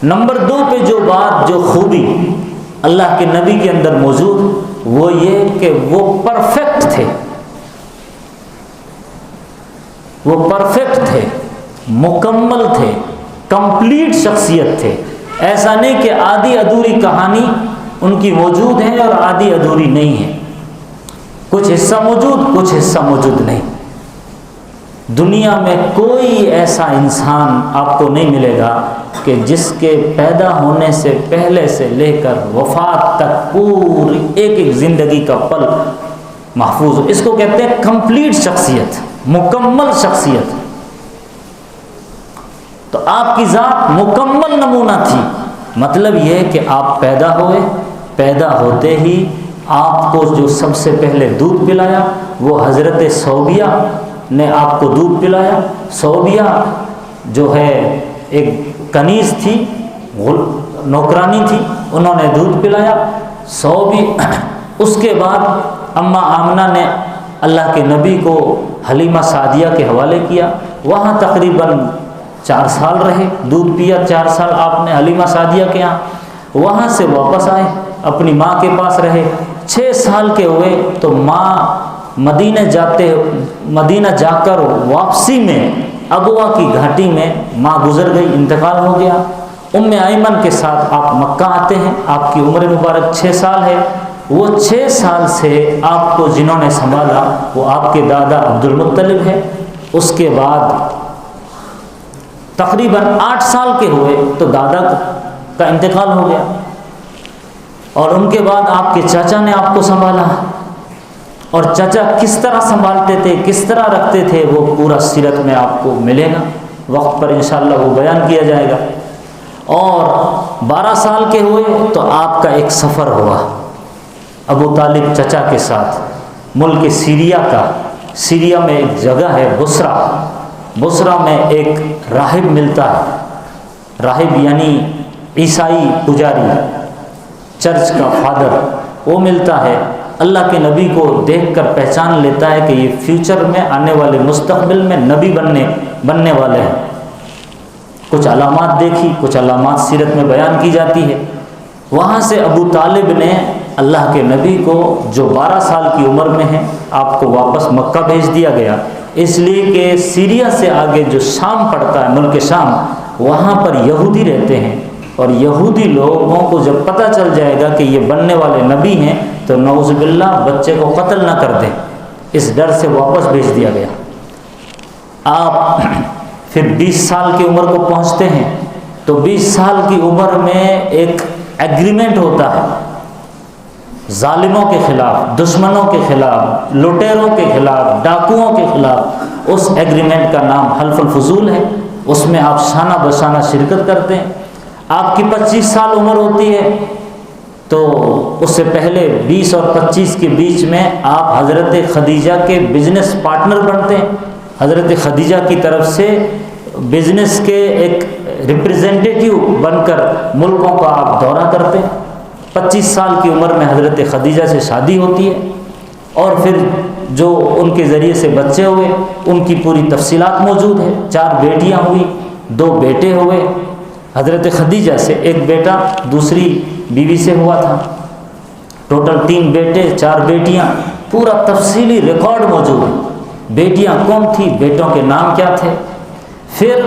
Number 2 پہ جو بات، جو خوبی اللہ کے نبی کے اندر موجود، وہ یہ کہ وہ پرفیکٹ تھے، وہ پرفیکٹ تھے، مکمل تھے، کمپلیٹ شخصیت تھے۔ ایسا نہیں کہ آدھی ادھوری کہانی ان کی موجود ہے اور آدھی ادھوری نہیں ہے، کچھ حصہ موجود، کچھ حصہ موجود نہیں۔ دنیا میں کوئی ایسا انسان آپ کو نہیں ملے گا کہ جس کے پیدا ہونے سے پہلے سے لے کر وفات تک پوری ایک ایک زندگی کا پل محفوظ ہو۔ اس کو کہتے ہیں کمپلیٹ شخصیت، مکمل شخصیت۔ تو آپ کی ذات مکمل نمونہ تھی۔ مطلب یہ کہ آپ پیدا ہوئے، پیدا ہوتے ہی آپ کو جو سب سے پہلے دودھ پلایا وہ حضرت صوبیہ نے آپ کو دودھ پلایا۔ صوبیہ جو ہے ایک کنیز تھی، نوکرانی تھی، انہوں نے دودھ پلایا۔ اس کے بعد اماں آمنہ نے اللہ کے نبی کو حلیمہ سعدیہ کے حوالے کیا، وہاں تقریباً 4 سال رہے، دودھ پیا 4 سال آپ نے حلیمہ سعدیہ کے یہاں۔ وہاں سے واپس آئے، اپنی ماں کے پاس رہے، 6 سال کے ہوئے تو ماں مدینہ جا کر واپسی میں ابوا کی گھاٹی میں ماں گزر گئی، انتقال ہو گیا۔ ایمن کے ساتھ آپ مکہ آتے ہیں، آپ کی عمر مبارک 6 سال ہے۔ وہ 6 سال سے آپ کو جنہوں نے سنبھالا وہ آپ کے دادا عبد المطلب ہے۔ اس کے بعد تقریباً 8 سال کے ہوئے تو دادا کا انتقال ہو گیا، اور ان کے بعد آپ کے چاچا نے آپ کو سنبھالا۔ اور چاچا کس طرح سنبھالتے تھے، کس طرح رکھتے تھے، وہ پورا سیرت میں آپ کو ملے گا، وقت پر انشاءاللہ وہ بیان کیا جائے گا۔ اور 12 سال کے ہوئے تو آپ کا ایک سفر ہوا ابو طالب چچا کے ساتھ ملک سیریا کا۔ سیریا میں ایک جگہ ہے بصرہ میں ایک راہب ملتا ہے، راہب یعنی عیسائی پجاری، چرچ کا فادر، وہ ملتا ہے۔ اللہ کے نبی کو دیکھ کر پہچان لیتا ہے کہ یہ فیوچر میں آنے والے مستقبل میں نبی بننے والے ہیں۔ کچھ علامات دیکھی، کچھ علامات سیرت میں بیان کی جاتی ہے۔ وہاں سے ابو طالب نے اللہ کے نبی کو جو 12 سال کی عمر میں ہے، آپ کو واپس مکہ بھیج دیا گیا، اس لیے کہ سیریا سے آگے جو شام پڑتا ہے، ملک شام، وہاں پر یہودی رہتے ہیں، اور یہودی لوگوں کو جب پتہ چل جائے گا کہ یہ بننے والے نبی ہیں تو نعوذ باللہ بچے کو قتل نہ کر دیں، اس ڈر سے واپس بھیج دیا گیا۔ آپ پھر 20 سال کی عمر کو پہنچتے ہیں تو 20 سال کی عمر میں ایک ایگریمنٹ ہوتا ہے ظالموں کے خلاف، دشمنوں کے خلاف، لٹیروں کے خلاف، ڈاکوؤں کے خلاف۔ اس ایگریمنٹ کا نام حلف الفضول ہے۔ اس میں آپ شانہ بشانہ شرکت کرتے ہیں۔ آپ کی 25 سال عمر ہوتی ہے تو اس سے پہلے 20 اور 25 کے بیچ میں آپ حضرت خدیجہ کے بزنس پارٹنر بنتے ہیں۔ حضرت خدیجہ کی طرف سے بزنس کے ایک ریپریزنٹیٹیو بن کر ملکوں کا آپ دورہ کرتے ہیں۔ 25 سال کی عمر میں حضرت خدیجہ سے شادی ہوتی ہے، اور پھر جو ان کے ذریعے سے بچے ہوئے ان کی پوری تفصیلات موجود ہے۔ 4 بیٹیاں ہوئی، 2 بیٹے ہوئے۔ حضرت خدیجہ سے ایک بیٹا دوسری بیوی سے ہوا تھا، ٹوٹل 3 بیٹے 4 بیٹیاں، پورا تفصیلی ریکارڈ موجود ہے۔ بیٹیاں کون تھی، بیٹوں کے نام کیا تھے۔ پھر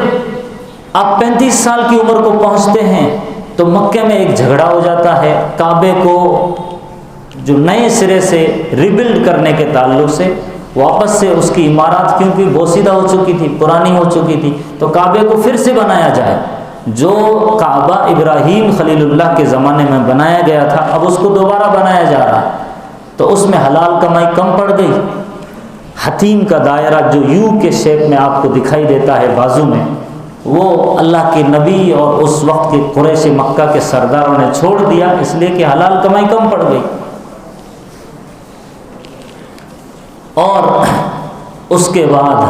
آپ 35 سال کی عمر کو پہنچتے ہیں تو مکے میں ایک جھگڑا ہو جاتا ہے، کعبے کو جو نئے سرے سے ریبلڈ کرنے کے تعلق سے، واپس سے اس کی عمارات کیونکہ بوسیدہ ہو چکی تھی، پرانی ہو چکی تھی، تو کعبے کو پھر سے بنایا جائے۔ جو کعبہ ابراہیم خلیل اللہ کے زمانے میں بنایا گیا تھا، اب اس کو دوبارہ بنایا جا رہا ہے، تو اس میں حلال کمائی کم پڑ گئی۔ حتیم کا دائرہ جو یو کے شیپ میں آپ کو دکھائی دیتا ہے بازو میں، وہ اللہ کے نبی اور اس وقت کے قریش مکہ کے سرداروں نے چھوڑ دیا، اس لیے کہ حلال کمائی کم پڑ گئی۔ اور اس کے بعد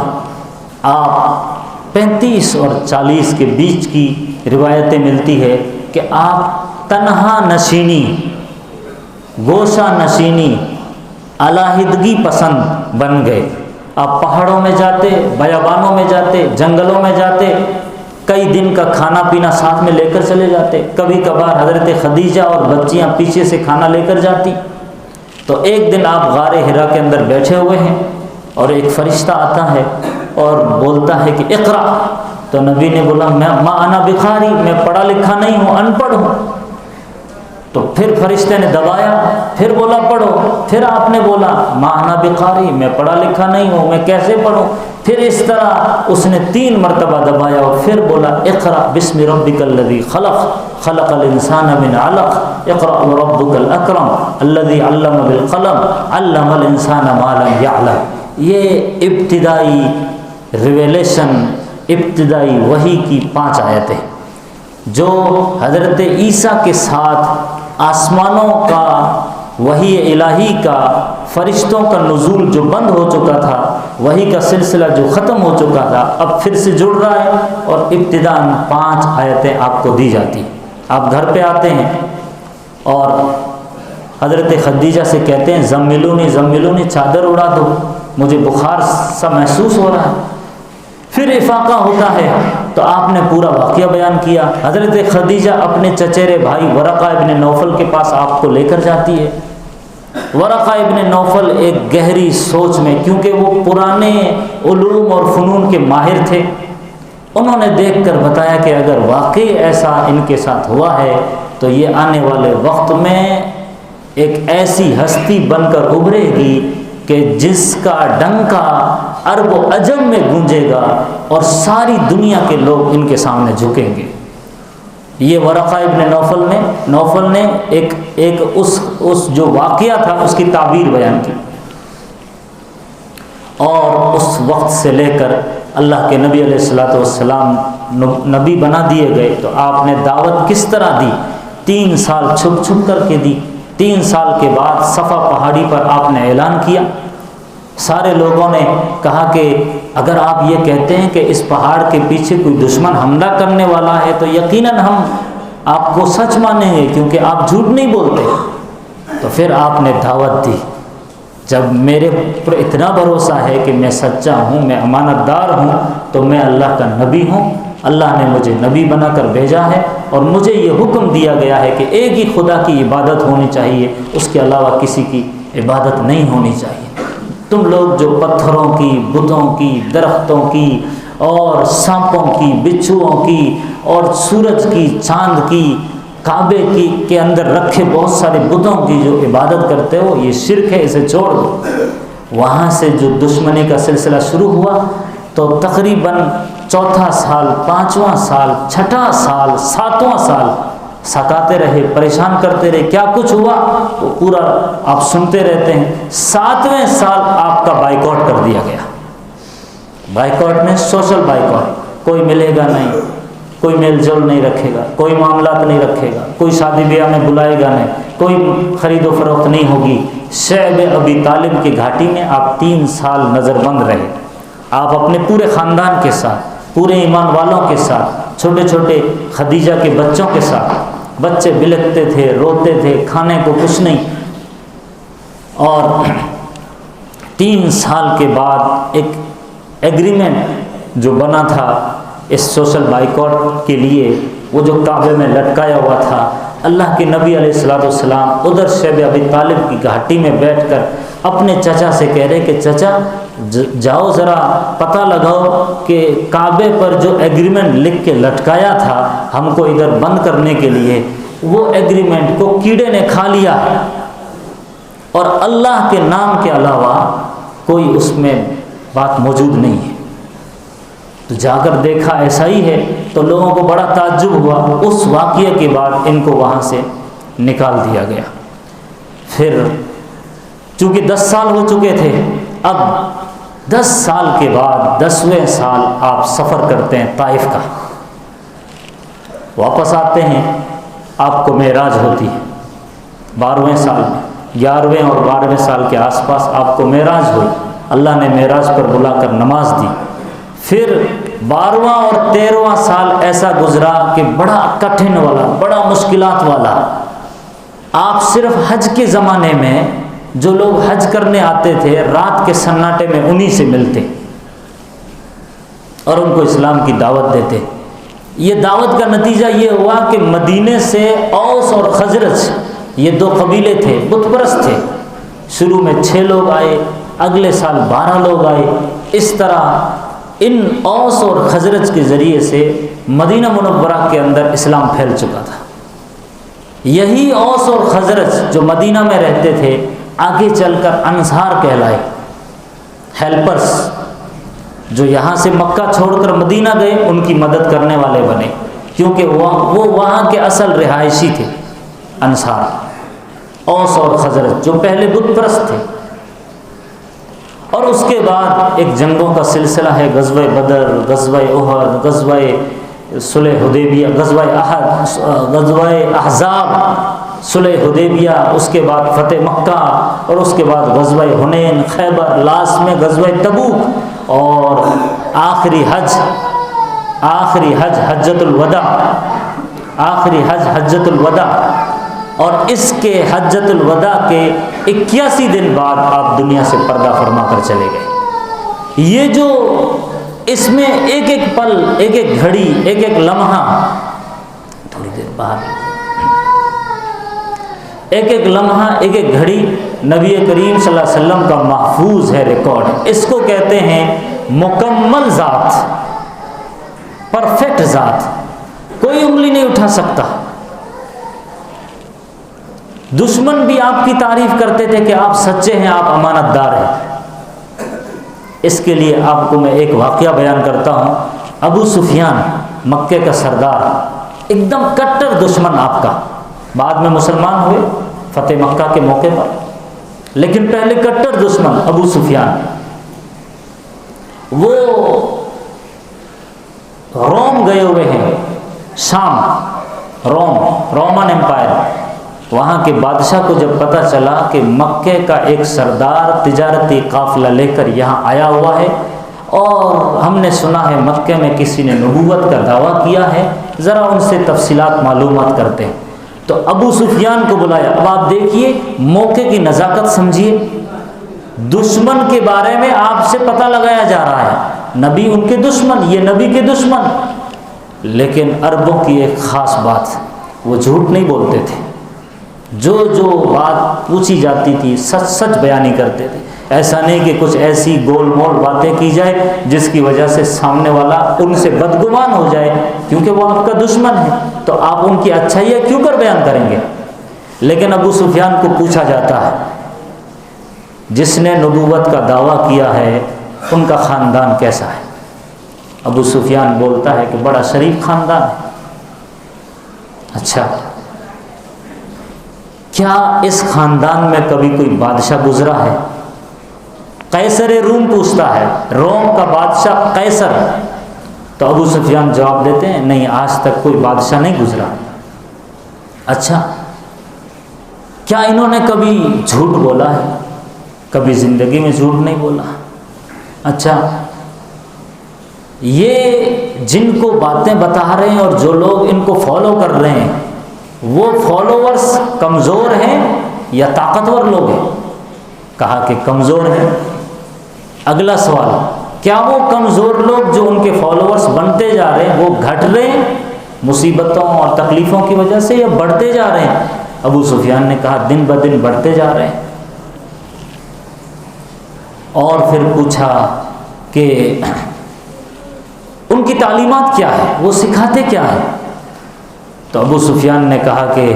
آپ 35 اور 40 کے بیچ کی روایتیں ملتی ہے کہ آپ تنہا نشینی، گوشہ نشینی، علیحدگی پسند بن گئے۔ آپ پہاڑوں میں جاتے، بیابانوں میں جاتے، جنگلوں میں جاتے، کئی دن کا کھانا پینا ساتھ میں لے کر چلے جاتے، کبھی کبھار حضرت خدیجہ اور بچیاں پیچھے سے کھانا لے کر جاتی۔ تو ایک دن آپ غار حرا کے اندر بیٹھے ہوئے ہیں اور ایک فرشتہ آتا ہے اور بولتا ہے کہ اقرا، تو نبی نے بولا ما انا بقاری، میں پڑھا لکھا نہیں ہوں، ان پڑھ ہوں۔ تو پھر فرشتے نے دبایا، پھر بولا پڑھو، پھر آپ نے بولا ما انا بقاری، میں پڑھا لکھا نہیں ہوں، میں کیسے پڑھوں؟ پھر اس طرح اس نے 3 مرتبہ دبایا اور پھر بولا اقرا بسم ربک الذی خلق خلق الانسان من علق اقرا وربک الاکرم الذی علم بالقلم علم الانسان ما لم یعلم۔ یہ ابتدائی ریویلیشن، ابتدائی وحی کی 5 آیتیں جو حضرت عیسیٰ کے ساتھ آسمانوں کا وحی الہی کا، فرشتوں کا نزول جو بند ہو چکا تھا، وحی کا سلسلہ جو ختم ہو چکا تھا، اب پھر سے جڑ رہا ہے اور ابتداءً 5 آیتیں آپ کو دی جاتی۔ آپ گھر پہ آتے ہیں اور حضرت خدیجہ سے کہتے ہیں زملونی زملونی، چادر اڑا دو، مجھے بخار سا محسوس ہو رہا ہے۔ پھر افاقہ ہوتا ہے تو آپ نے پورا واقعہ بیان کیا۔ حضرت خدیجہ اپنے چچیرے بھائی ورقہ ابن نوفل کے پاس آپ کو لے کر جاتی ہے۔ ورقہ ابن نوفل ایک گہری سوچ میں، کیونکہ وہ پرانے علوم اور فنون کے ماہر تھے، انہوں نے دیکھ کر بتایا کہ اگر واقعی ایسا ان کے ساتھ ہوا ہے تو یہ آنے والے وقت میں ایک ایسی ہستی بن کر ابھرے گی کہ جس کا ڈنکا عرب و عجم میں گونجے گا اور ساری دنیا کے لوگ ان کے سامنے جھکیں گے۔ یہ ورقہ ابن نوفل نے ایک اس جو واقعہ تھا اس کی تعبیر بیان کی، اور اس وقت سے لے کر اللہ کے نبی علیہ والسلام نبی بنا دیے گئے تو آپ نے دعوت کس طرح دی؟ 3 سال چھپ چھپ کر کے دی۔ 3 سال کے بعد صفا پہاڑی پر آپ نے اعلان کیا۔ سارے لوگوں نے کہا کہ اگر آپ یہ کہتے ہیں کہ اس پہاڑ کے پیچھے کوئی دشمن حملہ کرنے والا ہے تو یقیناً ہم آپ کو سچ مانیں گے، کیونکہ آپ جھوٹ نہیں بولتے۔ تو پھر آپ نے دعوت دی، جب میرے پر اتنا بھروسہ ہے کہ میں سچا ہوں، میں امانت دار ہوں، تو میں اللہ کا نبی ہوں، اللہ نے مجھے نبی بنا کر بھیجا ہے اور مجھے یہ حکم دیا گیا ہے کہ ایک ہی خدا کی عبادت ہونی چاہیے، اس کے علاوہ کسی کی عبادت نہیں ہونی چاہیے۔ تم لوگ جو پتھروں کی، بتوں کی، درختوں کی اور سانپوں کی، بچھوؤں کی اور سورج کی، چاند کی، کعبے کی کے اندر رکھے بہت سارے بتوں کی جو عبادت کرتے ہو، یہ شرک ہے، اسے چھوڑ دو۔ وہاں سے جو دشمنی کا سلسلہ شروع ہوا تو تقریباً 4 سال، 5واں سال، 6واں سال، 7واں سال سکاتے رہے، پریشان کرتے رہے، کیا کچھ ہوا وہ پورا آپ سنتے رہتے ہیں۔ 7ویں سال آپ کا بائیکاٹ کر دیا گیا۔ بائیکاٹ میں سوشل بائیکاٹ، کوئی ملے گا نہیں، کوئی میل جول نہیں رکھے گا، کوئی معاملات نہیں رکھے گا، کوئی شادی بیاہ میں بلائے گا نہیں، کوئی خرید و فروخت نہیں ہوگی۔ شعب ابی طالب کی گھاٹی میں آپ 3 سال نظر بند رہے، آپ اپنے پورے خاندان کے ساتھ، پورے ایمان والوں کے ساتھ، چھوٹے چھوٹے خدیجہ کے بچوں کے ساتھ، بچے بلکتے تھے، روتے تھے، کھانے کو کچھ نہیں۔ اور 3 سال کے بعد ایک ایگریمنٹ جو بنا تھا اس سوشل بائیکاٹ کے لیے، وہ جو کعبے میں لٹکایا ہوا تھا، اللہ کے نبی علیہ السلام ادھر شعب ابی طالب کی گھاٹی میں بیٹھ کر اپنے چچا سے کہہ رہے کہ چچا جاؤ ذرا پتہ لگاؤ کہ کعبے پر جو ایگریمنٹ لکھ کے لٹکایا تھا ہم کو ادھر بند کرنے کے لیے، وہ ایگریمنٹ کو کیڑے نے کھا لیا ہے اور اللہ کے نام کے علاوہ کوئی اس میں بات موجود نہیں ہے۔ تو جا کر دیکھا ایسا ہی ہے، تو لوگوں کو بڑا تعجب ہوا۔ اس واقعے کے بعد ان کو وہاں سے نکال دیا گیا۔ پھر چونکہ 10 سال ہو چکے تھے، اب 10 سال کے بعد 10ویں سال آپ سفر کرتے ہیں طائف کا، واپس آتے ہیں، آپ کو معراج ہوتی ہے 12ویں سال میں، 11ویں اور 12ویں سال کے آس پاس آپ کو معراج ہوئی، اللہ نے معراج پر بلا کر نماز دی۔ پھر 12واں اور 13واں سال ایسا گزرا کہ بڑا کٹھن والا، بڑا مشکلات والا۔ آپ صرف حج کے زمانے میں جو لوگ حج کرنے آتے تھے رات کے سناٹے میں انہی سے ملتے اور ان کو اسلام کی دعوت دیتے۔ یہ دعوت کا نتیجہ یہ ہوا کہ مدینے سے اوس اور خزرج، یہ دو قبیلے تھے، بت پرست تھے، شروع میں 6 لوگ آئے، اگلے سال 12 لوگ آئے، اس طرح ان اوس اور خزرج کے ذریعے سے مدینہ منورہ کے اندر اسلام پھیل چکا تھا۔ یہی اوس اور خزرج جو مدینہ میں رہتے تھے آگے چل کر انصار کہلائے، ہیلپرس، جو یہاں سے مکہ چھوڑ کر مدینہ گئے ان کی مدد کرنے والے بنے، کیونکہ وہ وہاں کے اصل رہائشی تھے۔ انصار، اوس اور خزرج جو پہلے بت پرست تھے۔ اور اس کے بعد ایک جنگوں کا سلسلہ ہے، غزوہ بدر، غزوہ احد، غزوہ صلح حدیبیہ، غزوہ احزاب، صلح حدیبیہ، اس کے بعد فتح مکہ، اور اس کے بعد غزوہ حنین، خیبر، لاسٹ میں غزوہ تبوک، اور آخری حج حجۃ الوداع، آخری حج حجۃ الوداع، اور اس کے حجۃ الوداع کے 81 دن بعد آپ دنیا سے پردہ فرما کر چلے گئے۔ یہ جو اس میں ایک ایک پل، ایک ایک گھڑی، ایک ایک لمحہ، تھوڑی دیر بعد ایک ایک لمحہ، ایک ایک گھڑی نبی کریم صلی اللہ علیہ وسلم کا محفوظ ہے ریکارڈ۔ اس کو کہتے ہیں مکمل ذات، پرفیکٹ ذات، کوئی انگلی نہیں اٹھا سکتا۔ دشمن بھی آپ کی تعریف کرتے تھے کہ آپ سچے ہیں، آپ امانت دار ہیں۔ اس کے لیے آپ کو میں ایک واقعہ بیان کرتا ہوں۔ ابو سفیان، مکے کا سردار، ایک دم کٹر دشمن آپ کا، بعد میں مسلمان ہوئے فتح مکہ کے موقع پر، لیکن پہلے کٹر دشمن ابو سفیان، وہ روم گئے ہوئے ہیں، شام، رومن امپائر۔ وہاں کے بادشاہ کو جب پتہ چلا کہ مکے کا ایک سردار تجارتی قافلہ لے کر یہاں آیا ہوا ہے، اور ہم نے سنا ہے مکے میں کسی نے نبوت کا دعویٰ کیا ہے، ذرا ان سے تفصیلات معلومات کرتے ہیں، تو ابو سفیان کو بلایا۔ اب آپ دیکھیے موقع کی نزاکت سمجھیے، دشمن کے بارے میں آپ سے پتہ لگایا جا رہا ہے، نبی ان کے دشمن، یہ نبی کے دشمن، لیکن عربوں کی ایک خاص بات، وہ جھوٹ نہیں بولتے تھے، جو بات پوچھی جاتی تھی سچ سچ بیانی کرتے تھے۔ ایسا نہیں کہ کچھ ایسی گول مول باتیں کی جائے جس کی وجہ سے سامنے والا ان سے بدگمان ہو جائے، کیونکہ وہ آپ کا دشمن ہے، تو آپ ان کی اچھائیاں کیوں کر بیان کریں گے۔ لیکن ابو سفیان کو پوچھا جاتا ہے، جس نے نبوت کا دعویٰ کیا ہے ان کا خاندان کیسا ہے؟ ابو سفیان بولتا ہے کہ بڑا شریف خاندان ہے۔ اچھا، کیا اس خاندان میں کبھی کوئی بادشاہ گزرا ہے؟ قیصر روم پوچھتا ہے، روم کا بادشاہ قیصر۔ تو ابو سفیان جواب دیتے ہیں نہیں، آج تک کوئی بادشاہ نہیں گزرا۔ اچھا، کیا انہوں نے کبھی جھوٹ بولا ہے؟ کبھی زندگی میں جھوٹ نہیں بولا۔ اچھا، یہ جن کو باتیں بتا رہے ہیں اور جو لوگ ان کو فالو کر رہے ہیں، وہ فالوورز کمزور ہیں یا طاقتور لوگ ہیں؟ کہا کہ کمزور ہیں۔ اگلا سوال، کیا وہ کمزور لوگ جو ان کے فالوورز بنتے جا رہے ہیں وہ گھٹ رہے ہیں مصیبتوں اور تکلیفوں کی وجہ سے، یا بڑھتے جا رہے ہیں؟ ابو سفیان نے کہا دن بدن بڑھتے جا رہے ہیں۔ اور پھر پوچھا کہ ان کی تعلیمات کیا ہے، وہ سکھاتے کیا ہیں؟ تو ابو سفیان نے کہا کہ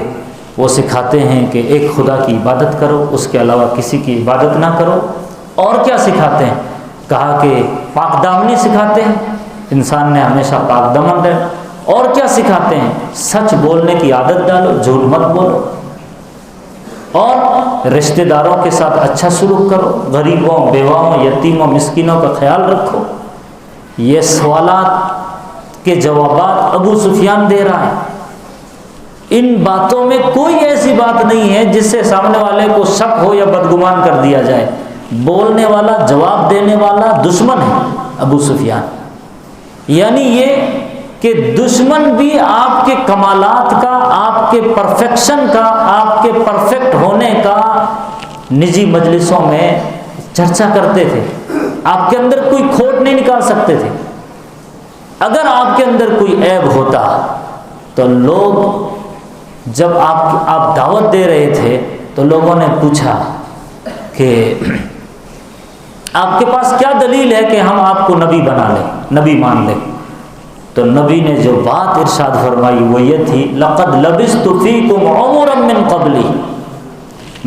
وہ سکھاتے ہیں کہ ایک خدا کی عبادت کرو، اس کے علاوہ کسی کی عبادت نہ کرو۔ اور کیا سکھاتے ہیں؟ کہا کہ پاک دامنی سکھاتے ہیں، انسان نے ہمیشہ پاک دامن رہنا۔ اور کیا سکھاتے ہیں؟ سچ بولنے کی عادت ڈالو، جھوٹ مت بولو، اور رشتہ داروں کے ساتھ اچھا سلوک کرو، غریبوں، بیواؤں، یتیموں، مسکینوں کا خیال رکھو۔ یہ سوالات کے جوابات ابو سفیان دے رہا ہے۔ ان باتوں میں کوئی ایسی بات نہیں ہے جس سے سامنے والے کو شک ہو یا بدگمان کر دیا جائے۔ بولنے والا، جواب دینے والا دشمن ہے ابو سفیان۔ یعنی یہ کہ دشمن بھی آپ کے کمالات کا، آپ کے پرفیکشن کا، آپ کے پرفیکٹ ہونے کا نجی مجلسوں میں چرچا کرتے تھے، آپ کے اندر کوئی کھوٹ نہیں نکال سکتے تھے۔ اگر آپ کے اندر کوئی عیب ہوتا تو لوگ جب آپ دعوت دے رہے تھے تو لوگوں نے پوچھا کہ آپ کے پاس کیا دلیل ہے کہ ہم آپ کو نبی بنا لیں، نبی مان لیں؟ تو نبی نے جو بات ارشاد فرمائی وہ یہ تھی، لقد لبثت فیکم عمرا من قبلی،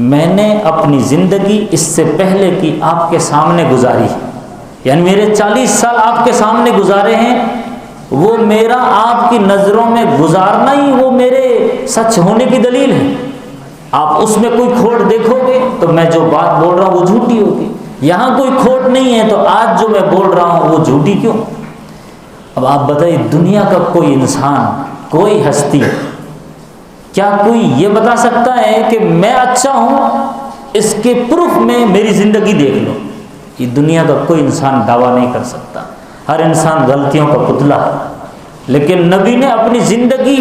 میں نے اپنی زندگی اس سے پہلے کی آپ کے سامنے گزاری، یعنی میرے 40 سال آپ کے سامنے گزارے ہیں، وہ میرا آپ کی نظروں میں گزارنا ہی وہ میرے سچ ہونے کی دلیل ہے۔ آپ اس میں کوئی کھوٹ دیکھو گے تو میں جو بات بول رہا ہوں وہ جھوٹی ہوگی، یہاں کوئی کھوٹ نہیں ہے تو آج جو میں بول رہا ہوں وہ جھوٹی کیوں؟ اب آپ بتائیے، دنیا کا کوئی انسان، کوئی ہستی، کیا کوئی یہ بتا سکتا ہے کہ میں اچھا ہوں؟ اس کے پروف میں میری زندگی دیکھ لو۔ یہ دنیا کا کوئی انسان دعویٰ نہیں کر سکتا، ہر انسان غلطیوں کا پتلا ہے، لیکن نبی نے اپنی زندگی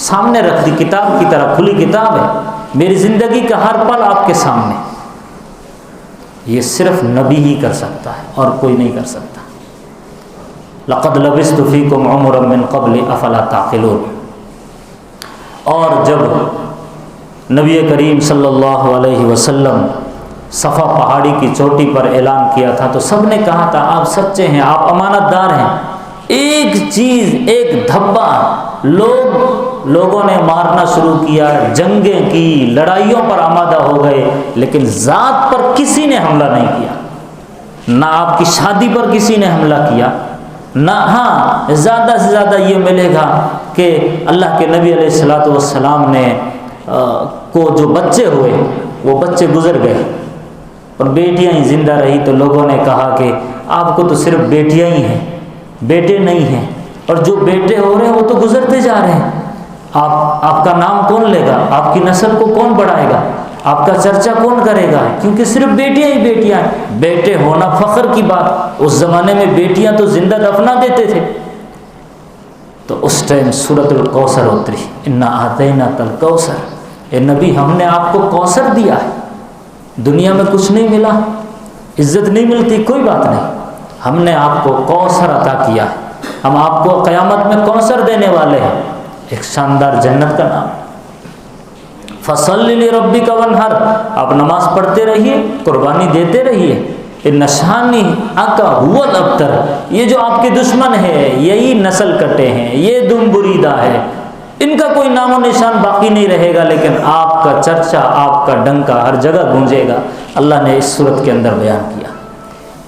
سامنے رکھ دی، کتاب کی طرح کھلی کتاب ہے، میری زندگی کا ہر پل آپ کے سامنے۔ یہ صرف نبی ہی کر سکتا ہے اور کوئی نہیں کر سکتا۔ لقد لبثت فیکم عمرا من قبل افلا تعقلون۔ اور جب نبی کریم صلی اللہ علیہ وسلم صفا پہاڑی کی چوٹی پر اعلان کیا تھا تو سب نے کہا تھا آپ سچے ہیں، آپ امانت دار ہیں۔ ایک چیز، ایک دھبا، لوگوں نے مارنا شروع کیا، جنگیں کی، لڑائیوں پر آمادہ ہو گئے، لیکن ذات پر کسی نے حملہ نہیں کیا، نہ آپ کی شادی پر کسی نے حملہ کیا، نہ ہاں زیادہ سے زیادہ یہ ملے گا کہ اللہ کے نبی علیہ الصلوۃ والسلام نے کو جو بچے ہوئے وہ بچے گزر گئے اور بیٹیاں ہی زندہ رہی، تو لوگوں نے کہا کہ آپ کو تو صرف بیٹیاں ہی ہیں، بیٹے نہیں ہیں، اور جو بیٹے ہو رہے ہیں وہ تو گزرتے جا رہے ہیں، آپ کا نام کون لے گا؟ آپ کی نسل کو کون بڑھائے گا؟ آپ کا چرچا کون کرے گا؟ کیونکہ صرف بیٹیاں ہی بیٹیاں ہیں۔ بیٹے ہونا فخر کی بات، اس زمانے میں بیٹیاں تو زندہ دفنا دیتے تھے۔ تو اس ٹائم سورۃ الکوثر اتری، انا اعطیناک الکوثر، اے نبی ہم نے آپ کو کوثر دیا ہے، دنیا میں کچھ نہیں ملا، عزت نہیں ملتی، کوئی بات نہیں، ہم نے آپ کو کوثر عطا کیا ہے، ہم آپ کو قیامت میں کوثر دینے والے ہیں، ایک شاندار جنت کا نام۔ فصلی لربک وانحر، آپ نماز پڑھتے رہیے، قربانی دیتے رہیے، ان شانئک هو الابتر، یہ جو آپ کے دشمن ہے، یہی نسل کٹے ہیں، یہ دم بریدہ ہے، ان کا کوئی نام و نشان باقی نہیں رہے گا، لیکن آپ کا چرچا، آپ کا ڈنکا ہر جگہ گونجے گا۔ اللہ نے اس صورت کے اندر بیان کیا۔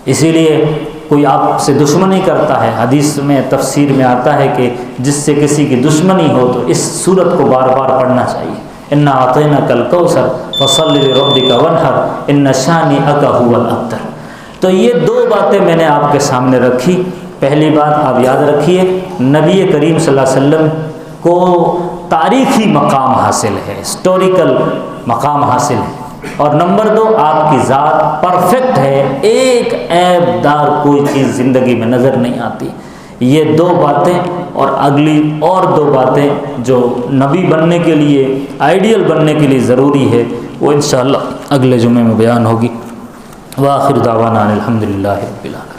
اسی لیے کوئی آپ سے دشمنی کرتا ہے، حدیث میں تفسیر میں آتا ہے کہ جس سے کسی کی دشمنی ہو تو اس صورت کو بار بار پڑھنا چاہیے، انا اعطیناک الکوثر فصلی لربک وانحر ان شانئک هو الابتر۔ تو یہ دو باتیں میں نے آپ کے سامنے رکھی۔ پہلی بات آپ یاد رکھیے، نبی کریم صلی اللہ علیہ وسلم کو تاریخی مقام حاصل ہے، ہسٹوریکل مقام حاصل ہے، اور نمبر دو آپ کی ذات پرفیکٹ ہے، ایک عیب دار کوئی چیز زندگی میں نظر نہیں آتی۔ یہ دو باتیں اور اگلی اور دو باتیں جو نبی بننے کے لیے، آئیڈیل بننے کے لیے ضروری ہے، وہ انشاءاللہ اگلے جمعے میں بیان ہوگی۔ وآخر دعوانا الحمدللہ رب العالمین۔